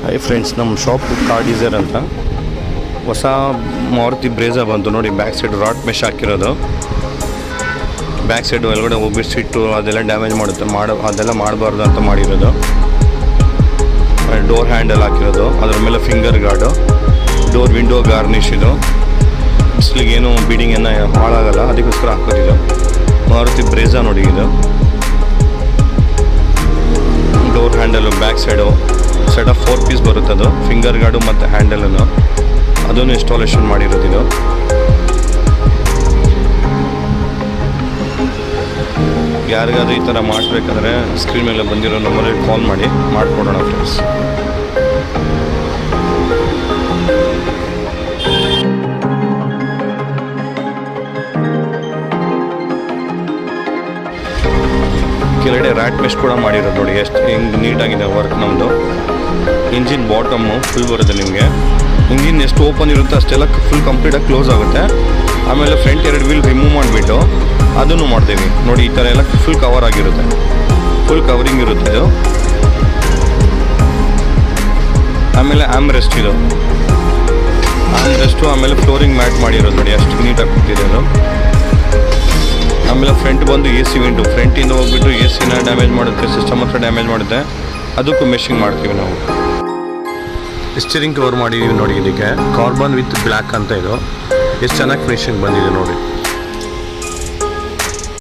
Hi friends, ನಮ್ಮ shop car ಡೀಸರ್ ಅಂತ ಹೊಸ ಮಾರುತಿ ಬ್ರೇಜಾ ಬಂತು ನೋಡಿ. ಬ್ಯಾಕ್ ಸೈಡ್ ರಾಟ್ ಮೆಶ್ ಹಾಕಿರೋದು. ಬ್ಯಾಕ್ ಸೈಡ್ ಒಳಗಡೆ ಹೋಗ್ಬಿಟ್ಟು ಸಿಟ್ಟು ಅದೆಲ್ಲ ಡ್ಯಾಮೇಜ್ ಮಾಡುತ್ತೆ, ಅದೆಲ್ಲ ಮಾಡಬಾರ್ದು ಅಂತ ಮಾಡಿರೋದು. ಡೋರ್ ಹ್ಯಾಂಡಲ್ ಹಾಕಿರೋದು, ಅದರ ಮೇಲೆ finger guard, door window garnish. ಇದು ಬಿಸಿಲಿಗೆ ಏನು ಬೀಡಿಂಗ್ ಏನೋ ಹಾಳಾಗಲ್ಲ, ಅದಕ್ಕೋಸ್ಕರ ಹಾಕೋದಿದ್ದು. ಮಾರುತಿ ಬ್ರೇಜಾ ನೋಡಿ. ಇದು door handle back side set of 4 piece ಬರುತ್ತೆ. ಅದು ಫಿಂಗರ್ ಗಾರ್ಡು ಮತ್ತು ಹ್ಯಾಂಡಲನ್ನು ಅದನ್ನು ಇನ್ಸ್ಟಾಲೇಷನ್ ಮಾಡಿರೋದು. ಇದು ಯಾರಿಗಾದ್ರೂ ಈ ಥರ ಮಾಡಿಸ್ಬೇಕಾದ್ರೆ ಸ್ಕ್ರೀನ್ ಮೇಲೆ ಬಂದಿರೋ ನಂಬರಿಗೆ ಕಾಲ್ ಮಾಡಿ ಮಾಡಿಕೊಡೋಣ ಫ್ರೆಂಡ್ಸ್. ಕೆಳಗಡೆ ರ್ಯಾಟ್ ಮೆಶ್ ಕೂಡ ಮಾಡಿರೋದು ನೋಡಿ, ಎಷ್ಟು ಹಿಂಗೆ ನೀಟಾಗಿದೆ ವರ್ಕ್. ನಮ್ಮದು ಇಂಜಿನ್ ಬಾಟಮು ಫುಲ್ ಬರುತ್ತೆ ನಿಮಗೆ. ಇಂಜಿನ್ ಎಷ್ಟು ಓಪನ್ ಇರುತ್ತೆ ಅಷ್ಟೆಲ್ಲ ಫುಲ್ ಕಂಪ್ಲೀಟಾಗಿ ಕ್ಲೋಸ್ ಆಗುತ್ತೆ. ಆಮೇಲೆ ಫ್ರಂಟ್ 2 ವೀಲ್ ರಿಮೂವ್ ಮಾಡಿಬಿಟ್ಟು ಅದನ್ನು ಮಾಡ್ತೀವಿ ನೋಡಿ. ಈ ಥರ ಎಲ್ಲ ಫುಲ್ ಕವರ್ ಆಗಿರುತ್ತೆ, ಫುಲ್ ಕವರಿಂಗ್ ಇರುತ್ತೆ ಇದು. ಆಮೇಲೆ ಆಮ್ರೆಸ್ಟ್, ಇದು ಆಮ್ರೆಸ್ಟು. ಆಮೇಲೆ ಫ್ಲೋರಿಂಗ್ ಮ್ಯಾಟ್ ಮಾಡಿರೋದು ನೋಡಿ, ಅಷ್ಟು ನೀಟಾಗಿ ಕೊಟ್ಟಿದೆ ಅದು. ಆಮೇಲೆ ಫ್ರಂಟ್ ಬಂದು AC ವಿಂಡೋ, ಫ್ರಂಟಿಂದ ಹೋಗ್ಬಿಟ್ಟು AC ಡ್ಯಾಮೇಜ್ ಮಾಡುತ್ತೆ, ಸಿಸ್ಟಮ್ ಹತ್ರ ಡ್ಯಾಮೇಜ್ ಮಾಡುತ್ತೆ, ಅದಕ್ಕೂ ಮೆಷಿಂಗ್ ಮಾಡ್ತೀವಿ ನಾವು. ಸ್ಟೀರಿಂಗ್ ಕವರ್ ಮಾಡಿದ್ದೀವಿ ನೋಡಿ. ಇದಕ್ಕೆ ಕಾರ್ಬನ್ ವಿತ್ ಬ್ಲ್ಯಾಕ್ ಅಂತ ಇದು ಎಷ್ಟು ಚೆನ್ನಾಗಿ ಫಿನಿಶಿಂಗ್ ಬಂದಿದೆ ನೋಡಿ.